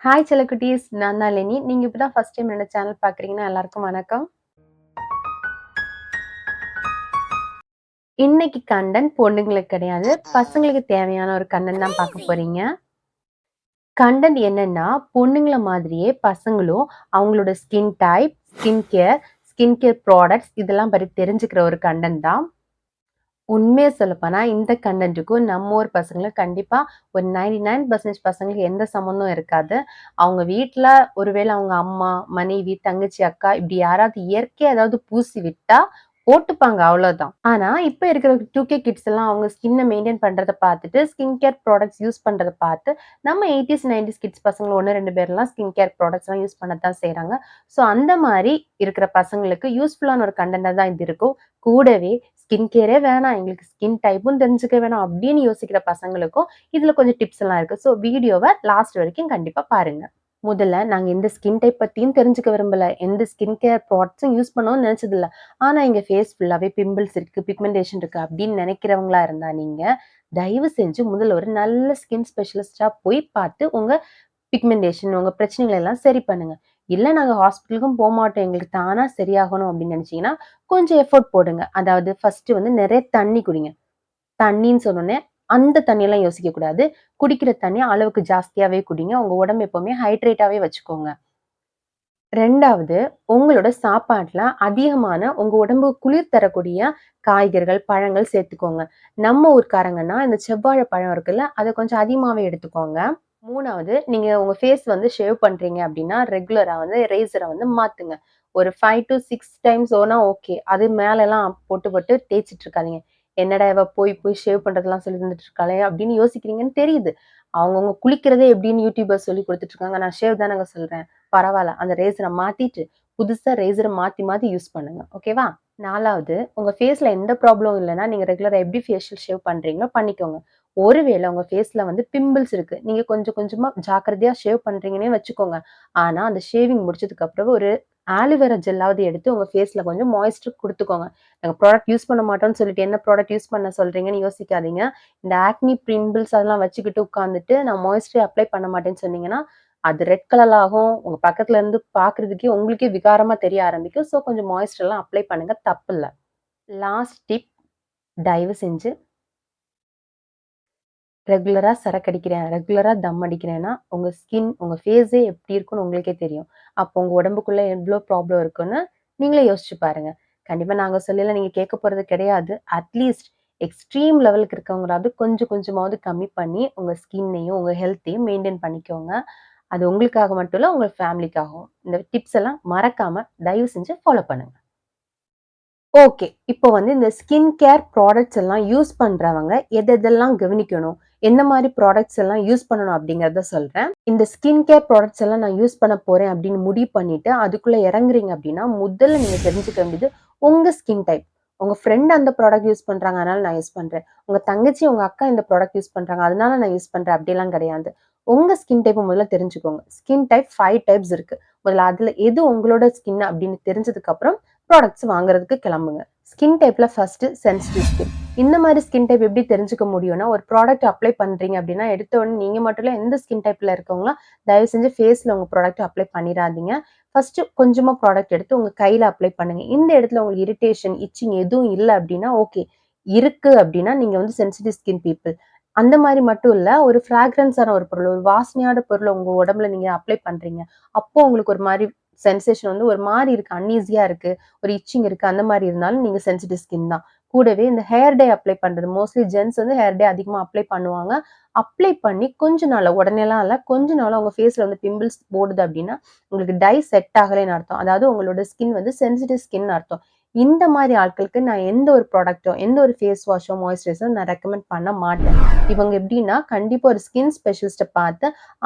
Hi செல்லக்குட்டீஸ், நான் தான் Leni. நீங்க இப்ப தான் ஃபர்ஸ்ட் டைம் என்னோட சேனல் பார்க்குறீங்கன்னா, எல்லாருக்கும் வணக்கம். இன்னைக்கு கண்டென்ட் பொண்ணுங்களுக்கு கிடையாது. பசங்களுக்கு தேவையான ஒரு கண்டென்ட் தான் பார்க்க போறீங்க. கண்டென்ட் என்னன்னா, பொண்ணுங்கள மாதிரியே பசங்களும் அவங்களோட ஸ்கின் கேர் ப்ராடக்ட்ஸ் இதெல்லாம் பத்தி தெரிஞ்சுக்கிற ஒரு கண்டென்ட் தான். உண்மைய சொல்லப்போனா, இந்த கன்டென்ட்டுக்கும் நம்ம ஊர் பசங்களுக்கு கண்டிப்பா ஒரு 99% பசங்களுக்கு எந்த சம்மந்தம் இருக்காது. அவங்க வீட்ல ஒருவேள அவங்க அம்மா, மனைவி, தங்கச்சி, அக்கா இப்படி யாராவது இயற்கையா ஏதாவது பூசி விட்டா போட்டுப்பாங்க அவ்வளோதான். ஆனா, இப்ப இருக்கிற 2கே கிட்ஸ் எல்லாம் அவங்க ஸ்கின்ன மெயின்டெயின் பண்றத பார்த்துட்டு, ஸ்கின் கேர் ப்ராடக்ட்ஸ் யூஸ் பண்றத பார்த்து, நம்ம 80ஸ், 90ஸ் கிட்ஸ் பசங்க 1, 2 பேர்லாம் ஸ்கின் கேர் ப்ராடக்ட்ஸ்லாம் யூஸ் பண்ண தான் செய்றாங்க. ஸோ, அந்த மாரி இருக்கிற பசங்களுக்கு யூஸ்ஃபுல்லான ஒரு கன்டென்ட்டா தான் இது இருக்கும். கூடவே ஸ்கின் கேரே வேணாம். எங்களுக்கு ஸ்கின் டைப்பும் தெரிஞ்சுக்க வேணாம் அப்படின்னு யோசிக்கிற பசங்களுக்கும் இதுல கொஞ்சம் டிப்ஸ் எல்லாம் இருக்கு. ஸோ வீடியோவ லாஸ்ட் வரைக்கும் கண்டிப்பா பாருங்க. முதல்ல நாங்க எந்த ஸ்கின் டைப் பத்தியும் தெரிஞ்சுக்க விரும்பல. எந்த ஸ்கின் கேர் ப்ராடக்ட்ஸும் யூஸ் பண்ணணும்னு நினைச்சதில்ல. ஆனா எங்க ஃபேஸ் ஃபுல்லாவே பிம்பிள்ஸ் இருக்கு, பிக்மெண்டேஷன் இருக்கு அப்படின்னு நினைக்கிறவங்களா இருந்தா நீங்க, தயவு செஞ்சு முதல்ல ஒரு நல்ல ஸ்கின் ஸ்பெஷலிஸ்ட்டா போய் பார்த்து உங்க பிக்மெண்டேஷன் உங்க பிரச்சனைகள எல்லாம் சரி பண்ணுங்க. இல்ல நாங்க ஹாஸ்பிட்டலுக்கும் போமாட்டோம். எங்களுக்கு தானா சரியாகணும் அப்படின்னு நினைச்சீங்கன்னா, கொஞ்சம் எஃபோர்ட் போடுங்க. அதாவது ஃபர்ஸ்ட்டு வந்து நெறைய தண்ணி குடிங்க. தண்ணீன்னு சொன்னோனே, அந்த தண்ணியெல்லாம் யோசிக்கக் கூடாது. குடிக்கிற தண்ணி அளவுக்கு ஜாஸ்தியாவே குடிங்க. உங்க உடம்ப எப்பவுமே ஹைட்ரேட்டாவே வச்சுக்கோங்க. 2வது உங்களோட சாப்பாட்ல அதிகமான உங்க உடம்புக்கு குளிர் தரக்கூடிய காய்கறிகள், பழங்கள் சேர்த்துக்கோங்க. நம்ம ஊர்க்காரங்கன்னா, இந்த செவ்வாழை பழம் இருக்குல்ல, அத கொஞ்சம் அதிகமாவே எடுத்துக்கோங்க. 3வது நீங்க உங்க ஃபேஸ் வந்து ஷேவ் பண்றீங்க அப்டின்னா, ரெகுலரா வந்து எரேசர வந்து மாத்துங்க. ஒரு 5 டூ 6 டைம்ஸ் ஓனா ஓகே. அது மேலலாம் போட்டு போட்டு தேய்ச்சுட்டு இருக்காதீங்க. என்னடா இவ போய் போய் ஷேவ் பண்றதெல்லாம் சொல்லி தந்துட்டு இருக்காளே அப்டின்னு யோசிக்கிறீங்கன்னு தெரியுது. அவங்கவங்க குளிக்கிறதே எப்டின்னு யூடியூபர் சொல்லிக் குடுத்துட்டு இருக்காங்க. நான் ஷேவ் தானங்க சொல்றேன். பரவால்ல. அந்த ரேசர மாத்திட்டு, புதுசா ரேசர மாத்தி மாத்தி யூஸ் பண்ணுங்க. ஓகேவா? 4வது உங்க ஃபேஸ்ல எந்த ப்ராப்ளமும் இல்லன்னா, நீங்க ரெகுலரா எப்படி ஃபேஷியல் ஷேவ் பண்றீங்களோ பண்ணிக்கோங்க. ஒருவேள உங்க ஃபேஸ்ல வந்து பிம்பிள்ஸ் இருக்கு. நீங்க கொஞ்சம் கொஞ்சமா ஜாக்கிரதையா ஷேவ் பண்றீங்கன்னே வச்சுக்கோங்க. ஆனா, அந்த ஷேவிங் முடிச்சதுக்கு அப்புறம் ஒரு ஆலிவேரா ஜெல்லாவது எடுத்து உங்க ஃபேஸ்ல கொஞ்சம் மாய்ஸ்டர் குடுத்துக்கோங்க. நாங்க ப்ராடக்ட் யூஸ் பண்ண மாட்டோம்னு சொல்லிட்டு, என்ன ப்ராடக்ட் யூஸ் பண்ண சொல்றீங்கன்னு யோசிக்காதீங்க. இந்த ஆக்னி பிம்பிள்ஸ் அதெல்லாம் வச்சுக்கிட்டு உட்கார்ந்துட்டு, நான் மாய்ஸ்டரே அப்ளை பண்ண மாட்டேன்னு சொன்னீங்கன்னா, அது ரெட் கலர்ல ஆகும். உங்க பக்கத்துல இருந்து பார்க்கறதுக்கே உங்களுக்கே விகாரமா தெரிய ஆரம்பிக்கும். ஸோ கொஞ்சம் மாய்ஸ்டர்லாம் அப்ளை பண்ணுங்க. தப்பில்ல. லாஸ்ட் டிப் தயவு செஞ்சு ரெகுலரா சரக்கடிக்கிறேன், ரெகுலரா தம் அடிக்கிறேன்னா, உங்க ஸ்கின், உங்க ஃபேஸே எப்படி இருக்கும்னு உங்களுக்கே தெரியும். அப்போ உங்க உடம்புக்குள்ள எவ்ளோ ப்ராப்ளம் இருக்குன்னு நீங்களே யோசிச்சு பாருங்க. கண்டிப்பா நாங்க சொல்லல நீங்க கேட்க போறது கிடையாது. அட்லீஸ்ட் எக்ஸ்ட்ரீம் லெவலுக்கு இருக்கவங்களாவது கொஞ்சம் கொஞ்சமாவது கம்மி பண்ணி, உங்க ஸ்கின்னையும், உங்க ஹெல்த்தையும் மெயின்டெயின் பண்ணிக்கோங்க. அது உங்களுக்காக மட்டும் இல்ல, உங்க ஃபேமிலிக்காகவும். இந்த டிப்ஸ் எல்லாம் மறக்காம தயவு செஞ்சு ஃபாலோ பண்ணுங்க. ஓகே. இப்போ வந்து இந்த ஸ்கின் கேர் ப்ராடக்ட்ஸ் எல்லாம் யூஸ் பண்றவங்க எதெல்லாம் கவனிக்கணும்? எந்த மாரி ப்ராடக்ட்ஸ் எல்லாம் யூஸ் பண்ணணும் அப்படிங்கிறத சொல்றேன். இந்த ஸ்கின் கேர் ப்ராடக்ட்ஸ் எல்லாம் நான் யூஸ் பண்ண போறேன் அப்படின்னு முடிவு பண்ணிட்டு, அதுக்குள்ள இறங்குறீங்க அப்படின்னா, முதல்ல நீங்க தெரிஞ்சுக்க வேண்டியது உங்க ஸ்கின் டைப். உங்க ஃப்ரெண்ட் அந்த ப்ராடக்ட் யூஸ் பண்றாங்க, அதனால நான் யூஸ் பண்றேன். உங்க தங்கச்சி, உங்க அக்கா இந்த ப்ராடக்ட் யூஸ் பண்றாங்க, அதனால நான் யூஸ் பண்றேன் அப்படிலாம் கிடையாது. உங்க ஸ்கின் டைப்ப முதல்ல தெரிஞ்சுக்கோங்க. ஸ்கின் டைப் 5 டைப்ஸ் இருக்கு. முதல்ல அதுல எது உங்களோட ஸ்கின் அப்படின்னு தெரிஞ்சதுக்கு அப்புறம் ப்ராடக்ட்ஸ் வாங்குறதுக்கு கிளம்புங்க. ஸ்கின் டைப்ல ஃபர்ஸ்ட் சென்சிட்டிவ் ஸ்கின். இந்த மாரி ஸ்கின் டைப் எப்படி தெரிஞ்சுக்க முடியும்னா, ஒரு ப்ராடக்ட் அப்ளை பண்றீங்க அப்படின்னா, எடுத்த உடனே நீங்க மட்டும் இல்ல எந்த ஸ்கின் டைப்ல இருக்கவங்களும் தயவு செஞ்சு ஃபேஸ்ல உங்க ப்ராடக்ட் அப்ளை பண்ணிறாதீங்க. ஃபர்ஸ்ட் கொஞ்சமா ப்ராடக்ட் எடுத்து உங்க கையில அப்ளை பண்ணுங்க. இந்த இடத்துல உங்களுக்கு இரிட்டேஷன், இச்சிங் எதுவும் இல்ல அப்படின்னா ஓகே. இருக்கு அப்படின்னா நீங்க வந்து சென்சிட்டிவ் ஸ்கின் பீப்பிள். அந்த மாரி மட்டும் இல்ல, ஒரு ஃப்ராக்ரன்ஸான ஒரு பொருள், ஒரு வாசனையான பொருள உங்க உடம்புல நீங்க அப்ளை பண்றீங்க. அப்போ உங்களுக்கு ஒரு மாரி சென்சேஷன் வந்து ஒரு மாரி இருக்கு. அன்ஈஸியா இருக்கு. ஒரு இச்சிங் இருக்கு. அந்த மாரி இருந்தாலும் நீங்க சென்சிட்டிவ் ஸ்கின் தான். கூடவே இந்த ஹேர் டை அப்ளை பண்றது. மோஸ்ட்லி ஜென்ட்ஸ் வந்து ஹேர் டை அதிகமா அப்ளை பண்ணுவாங்க. அப்ளை பண்ணி கொஞ்ச நாள்ல உடனேலாம் இல்ல. கொஞ்ச நாள்ல உங்க ஃபேஸ்ல வந்து பிம்பிள்ஸ் போடுது அப்டின்னா, உங்களுக்கு டை செட் ஆகலைன்னு அர்த்தம். அதாவது உங்களோட ஸ்கின் வந்து சென்சிட்டிவ் ஸ்கின்னு அர்த்தம். இந்த மாரி ஆட்களுக்கு நான் எந்த ஒரு ப்ராடக்ட்டோ, எந்த ஒரு ஃபேஸ் வாஷோ, மாய்ஸ்சரைசரோ நான் ரெக்கமெண்ட் பண்ண மாட்டேன். இவங்க எப்டின்னா, கண்டிப்பா ஒரு ஸ்கின் ஸ்பெஷலிஸ்ட்ட பார்த்து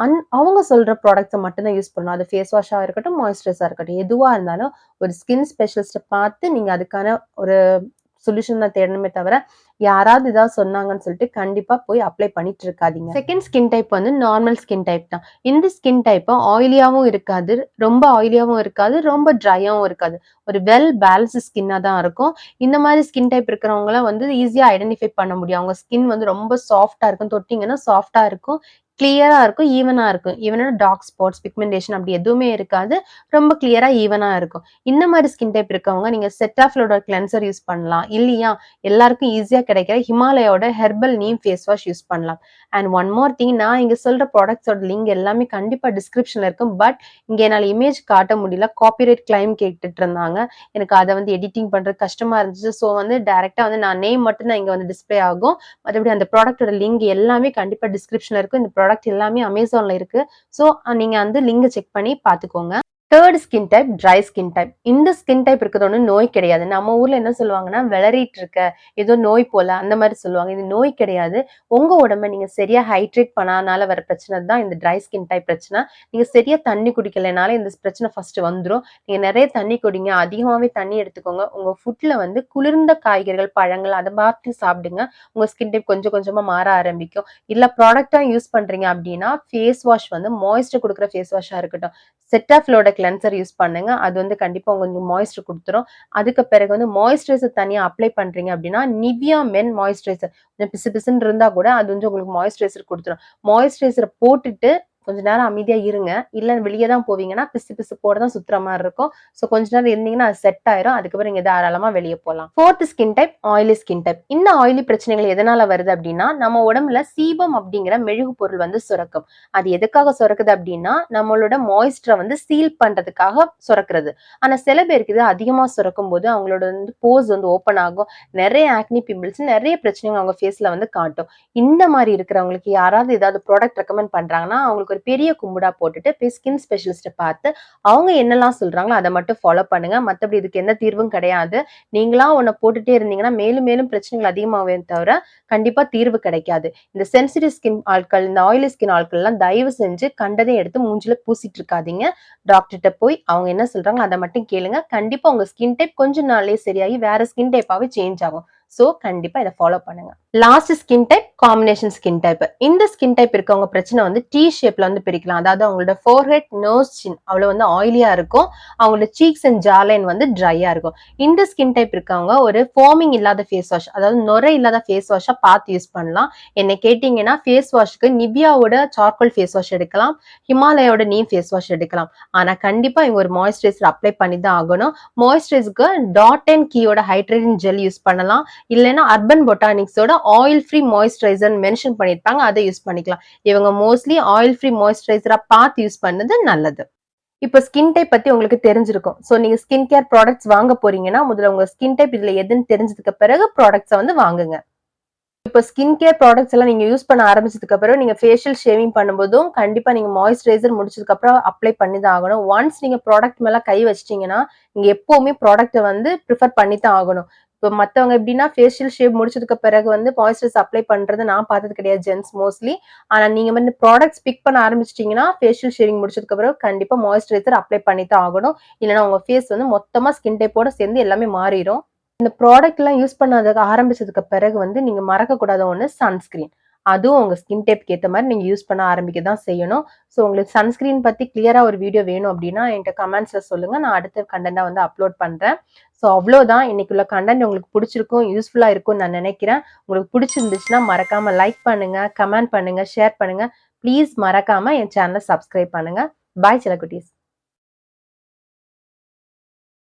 அவங்க சொல்ற ப்ராடக்ட்ஸ மட்டும் தான் யூஸ் பண்ணணும். அது ஃபேஸ் வாஷா இருக்கட்டும், மாய்ஸ்சரைசரா இருக்கட்டும். எதுவா இருந்தாலும் ஒரு ஸ்கின் ஸ்பெஷலிஸ்ட்ட பார்த்து நீங்க அதுக்கான ஒரு சொல்யூஷன் தான் தேடணுமே தவிர, யாராவது ஏதாவது சொன்னாங்கன்னு சொல்லிட்டு கண்டிப்பா போய் அப்ளை பண்ணிட்டு இருக்காதீங்க. செகண்ட் ஸ்கின் டைப் வந்து நார்மல் ஸ்கின் டைப் தான். இந்த ஸ்கின் டைப் ஆயிலியாவும் இருக்காது, ரொம்ப ஆயிலியாவும் இருக்காது, ரொம்ப ட்ரையாவும் இருக்காது. ஒரு வெல் பேலன்ஸ்டு ஸ்கின்னா தான் இருக்கும். இந்த மாரி ஸ்கின் டைப் இருக்கிறவங்கள வந்து ஈஸியா ஐடென்டிஃபை பண்ண முடியும். அவங்க ஸ்கின் வந்து ரொம்ப சாஃப்ட்டா இருக்கும். தொட்டீங்கன்னா சாஃப்ட்டா இருக்கும். கிளியரா இருக்கும், ஈவனா இருக்கும். ஈவனா டார்க் ஸ்பாட்ஸ், பிக்மெண்டேஷன் அப்படி எதுவுமே இருக்காது. ரொம்ப கிளியரா, ஈவனா இருக்கும். இந்த மாரி ஸ்கின் டைப் இருக்கவங்க நீங்க செட்டாஃபிலோட கிளென்சர் யூஸ் பண்ணலாம். இல்லையா, எல்லாருக்கும் ஈஸியா கிடைக்கிற ஹிமாலயாவோட herbal neem face wash use பண்ணலாம். அண்ட் ஒன் மோர் திங், நான் இங்க சொல்ற ப்ராடக்ட்ஸோட லிங்க் எல்லாமே கண்டிப்பா டிஸ்கிரிப்ஷன்ல இருக்கும். பட் இங்க என்னால இமேஜ் காட்ட முடியல. காப்பிரைட் கிளைம் கேட்டுட்டு இருந்தாங்க. எனக்கு அத வந்து எடிட்டிங் பண்றது கஷ்டமா இருந்துச்சு. ஸோ வந்து டைரக்ட்டா வந்து நான் நேம் மட்டும் தான் இங்க வந்து டிஸ்ப்ளே ஆகும். மத்தபடி அந்த ப்ராடக்ட்டோட லிங்க் எல்லாமே கண்டிப்பா டிஸ்கிரிப்ஷன்ல இருக்கும். இந்த ப்ராடக்ட் எல்லாமே Amazonல இருக்கு. ஸோ நீங்க வந்து லிங்க் செக் பண்ணி பார்த்துக்கோங்க. 3 skin type dry skin type. இந்த ஸ்கின் டைப் இருக்கிறது ஒண்ணும் நோய் கிடையாது. நம்ம ஊர்ல என்ன சொல்லுவாங்கன்னா, "வெளறிட்டு இருக்க, ஏதோ நோய் போல" அந்த மாரி சொல்லுவாங்க. இது நோய் கிடையாது. உங்க உடம்ப நீங்க சரியா ஹைட்ரேட் பண்ணாதனால வர பிரச்சனை தான் இந்த ட்ரை ஸ்கின் டைப் பிரச்சனை. நீங்க சரியா தண்ணி குடிக்கலைனால இந்த பிரச்சனை ஃபர்ஸ்ட் வந்துரும். நீங்க நெறைய தண்ணி குடிங்க. அதிகமாவே தண்ணி எடுத்துக்கோங்க. உங்க ஃபுட்ல வந்து குளிர்ந்த காய்கறிகள், பழங்கள் அத பார்த்து சாப்பிடுங்க. உங்க ஸ்கின் டைப் கொஞ்சம் கொஞ்சமா மாற ஆரம்பிக்கும். இல்ல ப்ராடக்ட்டா யூஸ் பண்றீங்க அப்டின்னா, ஃபேஸ் வாஷ் வந்து மாய்ஸ்சர் குடுக்குற ஃபேஸ் வாஷா இருக்கட்டும். செட்டாஃபிலோட கிளென்சர் யூஸ் பண்ணுங்க. அது வந்து கண்டிப்பா கொஞ்சம் மாய்ஸ்சர் குடுத்துரும். அதுக்கு பிறகு வந்து மாய்ஸ்சரைசர் தனியா அப்ளை பண்றீங்க அப்டின்னா, நிவியா மென் மாய்ஸ்சரைசர் கொஞ்சம் பிசு பிசுன்னு இருந்தா கூட அது வந்து உங்களுக்கு மாய்ஸ்சரைசர் குடுத்துரும். மாய்ஸ்சரைசர போட்டுட்டு கொஞ்ச நேரம் அமைதியா இருங்க. இல்ல வெளிய தான் போவீங்கன்னா, பிசு பிசுப்போட தான் சுத்துற மாரி இருக்கும். ஸோ கொஞ்ச நேரம் இருந்தீங்கன்னா, அது செட் ஆயிரும். அதுக்கப்புறம் நீங்க தாராளமா வெளிய போலாம். 4த் skin type oily skin type. இந்த ஆயிலி பிரச்சனைகள் எதனால வருது அப்டின்னா, நம்ம உடம்புல சீபம் அப்டிங்கிற மெழுகு பொருள் வந்து சுரக்கும். அது எதுக்காக சுரக்குது அப்டின்னா, நம்மளோட மாய்ஸ்சர வந்து சீல் பண்றதுக்காக சுரக்கிறது. ஆனா சில பேருக்கு இது அதிகமா சுரக்கும்போது, அவங்களோட வந்து போர்ஸ் வந்து ஓப்பன் ஆகும். நெறைய ஆக்னி பிம்பிள்ஸ், நெறைய பிரச்சனைகள் அவங்க ஃபேஸ்ல வந்து காட்டும். இந்த மாரி இருக்கிறவங்களுக்கு யாராவது ஏதாவது ப்ராடக்ட் ரெக்கமெண்ட் பண்றாங்கன்னா, அவங்களுக்கு ஒரு பெரிய கும்புடா போட்டுட்டு போய் ஸ்கின் ஸ்பெஷலிஸ்ட்ட பார்த்து, அவங்க என்னலாம் சொல்றாங்களோ அத மட்டும் ஃபாலோ பண்ணுங்க. மத்தபடி இதுக்கு எந்த தீர்வும் கிடையாது. நீங்களா ஒண்ண போட்டுட்டே இருந்தீங்கன்னா, மேலும் மேலும் பிரச்சனைகள் அதிகமாகுமே தவிர, கண்டிப்பா தீர்வு கிடைக்காது. இந்த சென்சிட்டிவ் ஸ்கின் ஆட்கள், இந்த ஆயிலி ஸ்கின் ஆட்கள்லாம் தயவு செஞ்சு கண்டதையும் எடுத்து மூஞ்சில பூசிட்டு இருக்காதீங்க. டாக்டர்ட்ட போய் அவங்க என்ன சொல்றாங்களோ அத மட்டும் கேளுங்க. கண்டிப்பா உங்க ஸ்கின் டைப் கொஞ்ச நாள்லயே சரியாகி வேற ஸ்கின் டைப்பாவே சேஞ்ச் ஆகும். சோ கண்டிப்பா இத ஃபாலோ பண்ணுங்க. Last skin type combination skin type. இந்த ஸ்கின் டைப் இருக்கவங்க பிரச்சனை வந்து டி ஷேப்ல வந்து பிரிக்கலாம். அதாவது அவங்களோட ஃபோர்ஹெட், நோஸ், சின் அவ்வளவு வந்து ஆயிலியா இருக்கும். அவங்களோட சீக்ஸ் அண்ட் ஜா லைன் வந்து ட்ரையா இருக்கும். இந்த ஸ்கின் டைப் இருக்கவங்க ஒரு ஃபோமிங் இல்லாத ஃபேஸ் வாஷ், அதாவது நுரை இல்லாத ஃபேஸ் வாஷா பார்த்து யூஸ் பண்ணலாம். என்ன கேட்டீங்கன்னா, ஃபேஸ் வாஷ்க்கு நிவியாவோட சார்கோல் ஃபேஸ் வாஷ் எடுக்கலாம். ஹிமாலயாவோட நீம் ஃபேஸ் வாஷ் எடுக்கலாம். ஆனா கண்டிப்பா இவங்க ஒரு மாய்ஸ்சரைசர் அப்ளை பண்ணி தான் ஆகணும். மாய்ஸ்சரைசருக்கு டாட் அண்ட் கீயோட ஹைட்ரேட்டிங் ஜெல் யூஸ் பண்ணலாம். இல்லைன்னா அர்பன் பொட்டானிக்ஸோட ஆயில் ஃப்ரீ மாய்ஸ்சரைசர் மென்ஷன் பண்ணிருப்பாங்க. அதை யூஸ் பண்ணிக்கலாம். இவங்க மோஸ்ட்லி ஆயில் ஃப்ரீ மாய்ஸ்சரைசரா பார்த்து யூஸ் பண்ணது நல்லது. இப்ப ஸ்கின் டைப் பத்தி உங்களுக்கு தெரிஞ்சிருக்கும். சோ நீங்க ஸ்கின் கேர் ப்ராடக்ட்ஸ் வாங்க போறீங்கன்னா, முதல்ல உங்க ஸ்கின் டைப் இதுல எதுன்னு தெரிஞ்சதுக்கு பிறகு ப்ராடக்ட்ஸ வந்து வாங்குங்க. இப்ப ஸ்கின் கேர் ப்ராடக்ட்ஸ் எல்லாம் நீங்க யூஸ் பண்ண ஆரம்பிச்சதுக்கு அப்புறம், நீங்க ஃபேஷியல் ஷேவிங் பண்ணும்போதும், கண்டிப்பா நீங்க மாய்ஸ்சரைசர் முடிச்சதுக்கு அப்புறம் அப்ளை பண்ணி தான் ஆகணும். ஒன்ஸ் நீங்க ப்ராடக்ட் மேல கை வச்சுட்டீங்கன்னா, நீங்க எப்பவுமே ப்ராடக்ட்ட வந்து பிரிஃபர் பண்ணி தான் ஆகணும். இப்ப மத்தவங்க எப்படின்னா, ஃபேஷியல் ஷேவ் முடிச்சதுக்கு பிறகு வந்து மாய்ஸ்சரைசர் அப்ளை பண்றது நான் பார்த்தது கிடையாது ஜென்ட்ஸ் மோஸ்ட்லி. ஆனா நீங்க வந்து ப்ராடக்ட்ஸ் பிக் பண்ண ஆரம்பிச்சிட்டீங்கன்னா, ஃபேஷியல் ஷேவிங் முடிச்சதுக்கு அப்புறம் கண்டிப்பா மாய்ஸ்சரைசர் அப்ளை பண்ணி தான் ஆகணும். இல்லன்னா உங்க ஃபேஸ் வந்து மொத்தமா ஸ்கின் டைப்போட சேர்ந்து எல்லாமே மாறிரும். இந்த ப்ராடக்ட்லாம் யூஸ் பண்ண ஆரம்பிச்சதுக்கு பிறகு வந்து நீங்க மறக்கக்கூடாத ஒண்ணு சன்ஸ்கிரீன். அதுவும் உங்க ஸ்கின் டைப்க்கு ஏத்த மாரி நீங்க யூஸ் பண்ண ஆரம்பிக்க தான் செய்யணும். ஸோ உங்களுக்கு சன்ஸ்கிரீன் பத்தி கிளியரா ஒரு வீடியோ வேணும் அப்டின்னா, என்ட்ட கமெண்ட்ஸ்ல சொல்லுங்க. நான் அடுத்த கண்டென்ட்டா வந்து அப்லோட் பண்றேன். ஸோ அவ்ளோதான். இன்னைக்குள்ள கண்டென்ட் உங்களுக்கு புடிச்சிருக்கும், யூஸ்ஃபுல்லா இருக்கும்னு நான் நெனைக்கிறேன். உங்களுக்கு புடிச்சிருந்துச்சுன்னா மறக்காம லைக் பண்ணுங்க, கமெண்ட் பண்ணுங்க, ஷேர் பண்ணுங்க. ப்ளீஸ் மறக்காம என் சேனல சப்ஸ்கிரைப் பண்ணுங்க. பாய் செல்லக்குட்டீஸ்.